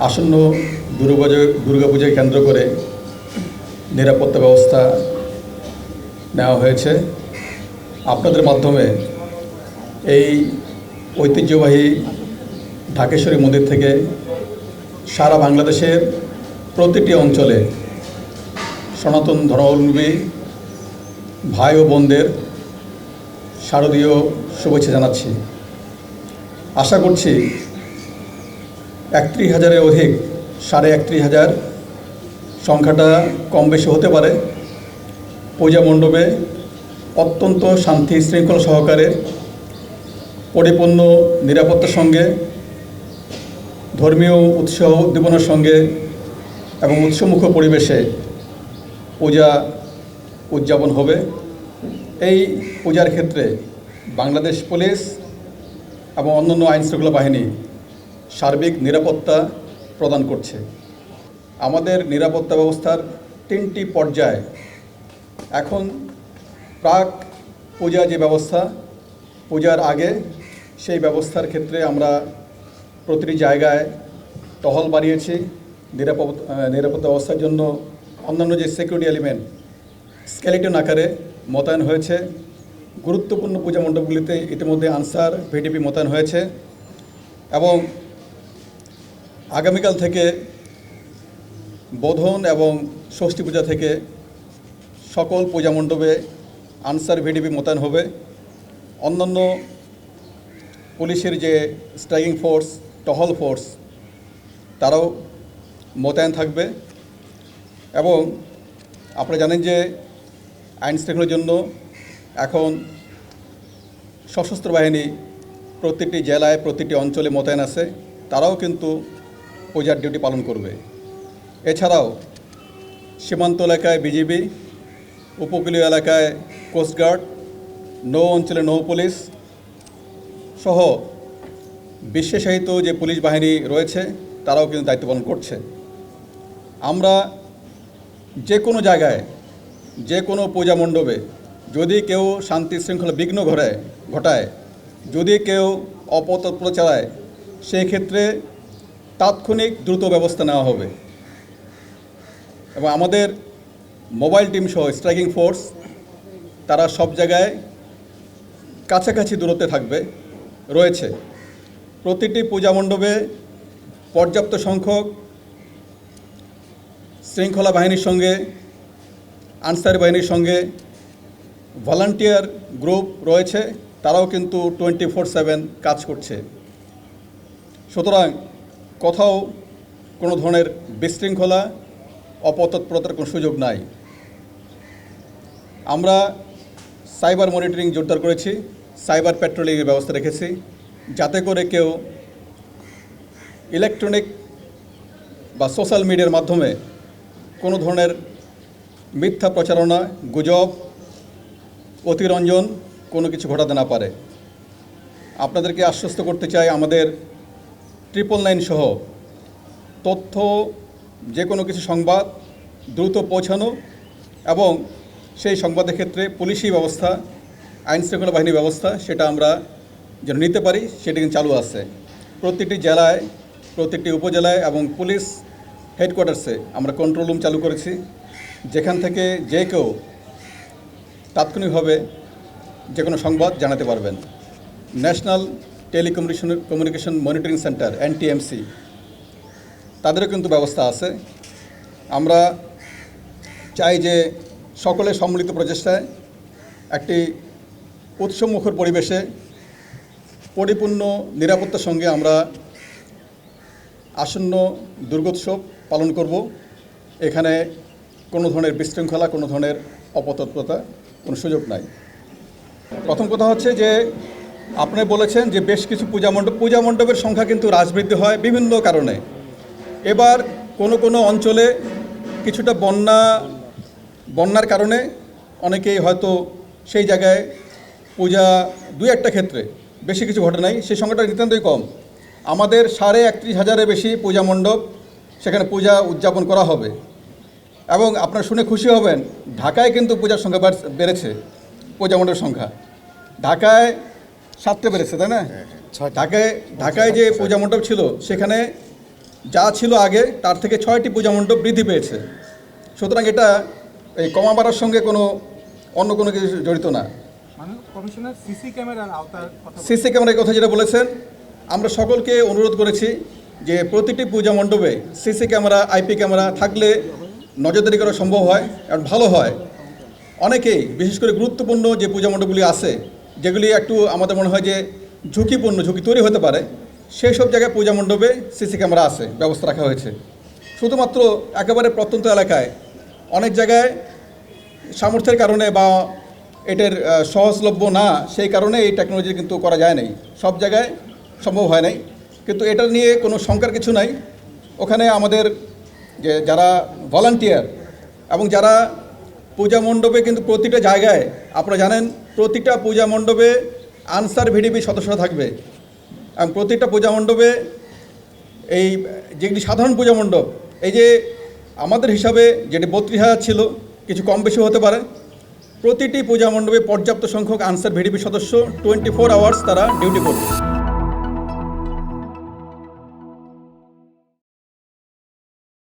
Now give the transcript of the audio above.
আসন্ন দুর্গাপূজাকে কেন্দ্র করে নিরাপত্তা ব্যবস্থা নেওয়া হয়েছে। আপনাদের মাধ্যমে এই ঐতিহ্যবাহী ঢাকেশ্বরী মন্দির থেকে সারা বাংলাদেশের প্রতিটি অঞ্চলে সনাতন ধর্মাবলম্বী ভাই ও বোনদের শারদীয় শুভেচ্ছা জানাচ্ছি। আশা করছি 31,000-এর অধিক, 31,500 সংখ্যাটা কম বেশি হতে পারে। পূজা মণ্ডপে অত্যন্ত শান্তি শৃঙ্খলা সহকারে পরিপূর্ণ নিরাপত্তার সঙ্গে, ধর্মীয় উৎসাহ উদ্দীপনার সঙ্গে এবং উৎসবমুখর পরিবেশে পূজা উদযাপন হবে। এই পূজার ক্ষেত্রে বাংলাদেশ পুলিশ এবং অন্যান্য আইনশৃঙ্খলা বাহিনী সার্বিক নিরাপত্তা প্রদান করছে। আমাদের নিরাপত্তা ব্যবস্থার 3টি পর্যায়। এখন প্রাক পূজা যে ব্যবস্থা, পূজার আগে সেই ব্যবস্থার ক্ষেত্রে আমরা প্রতিটি জায়গায় টহল বাড়িয়েছি। নিরাপত্তা ব্যবস্থার জন্য অন্যান্য যে সিকিউরিটি এলিমেন্ট স্কেলেটন আকারে মোতায়েন হয়েছে। গুরুত্বপূর্ণ পূজা মণ্ডপগুলিতে ইতিমধ্যে আনসার ভিডিপি মোতায়েন হয়েছে এবং আগামীকাল থেকে বোধন এবং ষষ্ঠী পূজা থেকে সকল পূজা মণ্ডপে আনসার ভিডিপি মোতায়েন হবে। অন্যান্য পুলিশের যে স্ট্রাইকিং ফোর্স, টহল ফোর্স, তারাও মোতায়েন থাকবে। এবং আপনারা জানেন যে আইন শৃঙ্খলার জন্য এখন সশস্ত্র বাহিনী প্রতিটি জেলায়, প্রতিটি অঞ্চলে মোতায়েন আছে। তারাও কিন্তু পূজার ডিউটি পালন করবে। এছাড়াও সীমান্ত এলাকায় বিজিবি, উপকূলীয় এলাকায় কোস্টগার্ড, নৌ অঞ্চলে নৌ পুলিশ সহ বিশেষায়িত যে পুলিশ বাহিনী রয়েছে তারাও কিন্তু দায়িত্ব পালন করছে। আমরা যে কোনো জায়গায়, যে কোনো পূজা মণ্ডপে যদি কেউ শান্তি শৃঙ্খলা বিঘ্ন ঘটায়, যদি কেউ অপতৎপর চালায়, সেই ক্ষেত্রে তাৎক্ষণিক দ্রুত ব্যবস্থা নেওয়া হবে। এবং আমাদের মোবাইল টিম সহ স্ট্রাইকিং ফোর্স তারা সব জায়গায় কাছাকাছি দূরত্বে রয়েছে। প্রতিটি পূজা মণ্ডপে পর্যাপ্ত সংখ্যক শৃঙ্খলা বাহিনীর সঙ্গে, আনসার বাহিনীর সঙ্গে ভলান্টিয়ার গ্রুপ রয়েছে। তারাও কিন্তু 24/7 কাজ করছে। সুতরাং কোথাও কোনো ধরনের বিশৃঙ্খলা, অপতৎপরতার কোনো সুযোগ নাই। আমরা সাইবার মনিটরিং জোরদার করেছি, সাইবার প্যাট্রোলিংয়ের ব্যবস্থা রেখেছি, যাতে করে কেউ ইলেকট্রনিক বা সোশ্যাল মিডিয়ার মাধ্যমে কোনো ধরনের মিথ্যা প্রচারণা, গুজব, অতিরঞ্জন কোনো কিছু ঘটাতে না পারে। আপনাদেরকে আশ্বস্ত করতে চাই, আমাদের 999 সহ তথ্য, যে কোনো কিছু সংবাদ দ্রুত পৌঁছানো এবং সেই সংবাদের ক্ষেত্রে পুলিশি ব্যবস্থা, আইনশৃঙ্খলা বাহিনীর ব্যবস্থা সেটা আমরা যেন নিতে পারি, সেটা কিন্তু চালু আছে। প্রতিটি জেলায়, প্রতিটি উপজেলায় এবং পুলিশ হেডকোয়ার্টার্সে আমরা কন্ট্রোল রুম চালু করেছি, যেখান থেকে যে কেউ তাৎক্ষণিকভাবে যে কোনো সংবাদ জানাতে পারবেন। National telecommunication monitoring centre NTMC, তাদেরও কিন্তু ব্যবস্থা আছে। আমরা চাই যে সকলের সম্মিলিত প্রচেষ্টায় একটি উৎসবমুখর পরিবেশে পরিপূর্ণ নিরাপত্তার সঙ্গে আমরা আসন্ন দুর্গোৎসব পালন করব। এখানে কোনো ধরনের বিশৃঙ্খলা, কোনো ধরনের অপতৎপরতা কোনো সুযোগ নাই। প্রথম কথা হচ্ছে যে আপনি বলেছেন যে বেশ কিছু পূজা মণ্ডপের সংখ্যা কিন্তু হ্রাসবৃদ্ধি হয় বিভিন্ন কারণে। এবার কোনো অঞ্চলে কিছুটা বন্যার কারণে অনেকেই হয়তো সেই জায়গায় পূজা 2-1টা ক্ষেত্রে, বেশি কিছু ঘটে নাই, সেই সংখ্যাটা নিতান্তই কম। আমাদের 31,500-এর বেশি পূজা মণ্ডপ, সেখানে পূজা উদযাপন করা হবে। এবং আপনারা শুনে খুশি হবেন, ঢাকায় কিন্তু পূজার সংখ্যা বেড়েছে, পূজা মণ্ডপের সংখ্যা। ঢাকায় 7টে বেড়েছে, তাই না? ঢাকায় যে পূজা মণ্ডপ ছিল সেখানে যা ছিল আগে তার থেকে 6টি পূজা মণ্ডপ বৃদ্ধি পেয়েছে। সুতরাং এটা এই কমা বাড়ার সঙ্গে অন্য কোনো কিছু জড়িত না। কমিশনার সিসি ক্যামেরার আওতার কথা সিসি ক্যামেরার কথা যেটা বলেছেন, আমরা সকলকে অনুরোধ করেছি যে প্রতিটি পূজা মণ্ডপে সিসি ক্যামেরা, আইপি ক্যামেরা থাকলে নজরদারি করা সম্ভব হয় আর ভালো হয়। অনেকেই বিশেষ করে গুরুত্বপূর্ণ যে পূজা মণ্ডপগুলি আছে, যেগুলি একটু আমাদের মনে হয় যে ঝুঁকি তৈরি হতে পারে, সেই সব জায়গায় পূজা মণ্ডপে সিসি ক্যামেরা আছে, ব্যবস্থা রাখা হয়েছে। শুধুমাত্র একেবারে প্রত্যন্ত এলাকায় অনেক জায়গায় সামর্থ্যের কারণে বা এটার সহজলভ্য না, সেই কারণে এই টেকনোলজি কিন্তু করা যায় নাই, সব জায়গায় সম্ভব হয় নাই। কিন্তু এটা নিয়ে কোনো শঙ্কার কিছু নাই। ওখানে আমাদের যে যারা ভলান্টিয়ার এবং যারা পূজা মণ্ডপে কিন্তু প্রতিটা জায়গায়, আপনারা জানেন প্রতিটা পূজা মণ্ডপে আনসার ভিডিপি সদস্যরা থাকবে এবং প্রতিটা পূজা মণ্ডপে এই যেগুলি সাধারণ পূজা মণ্ডপ, এই যে আমাদের হিসাবে যেটি 32,000 ছিল, কিছু কম বেশি হতে পারে, প্রতিটি পূজা মণ্ডপে পর্যাপ্ত সংখ্যক আনসার ভিডিপি সদস্য 24 আওয়ার্স তারা ডিউটি করবে।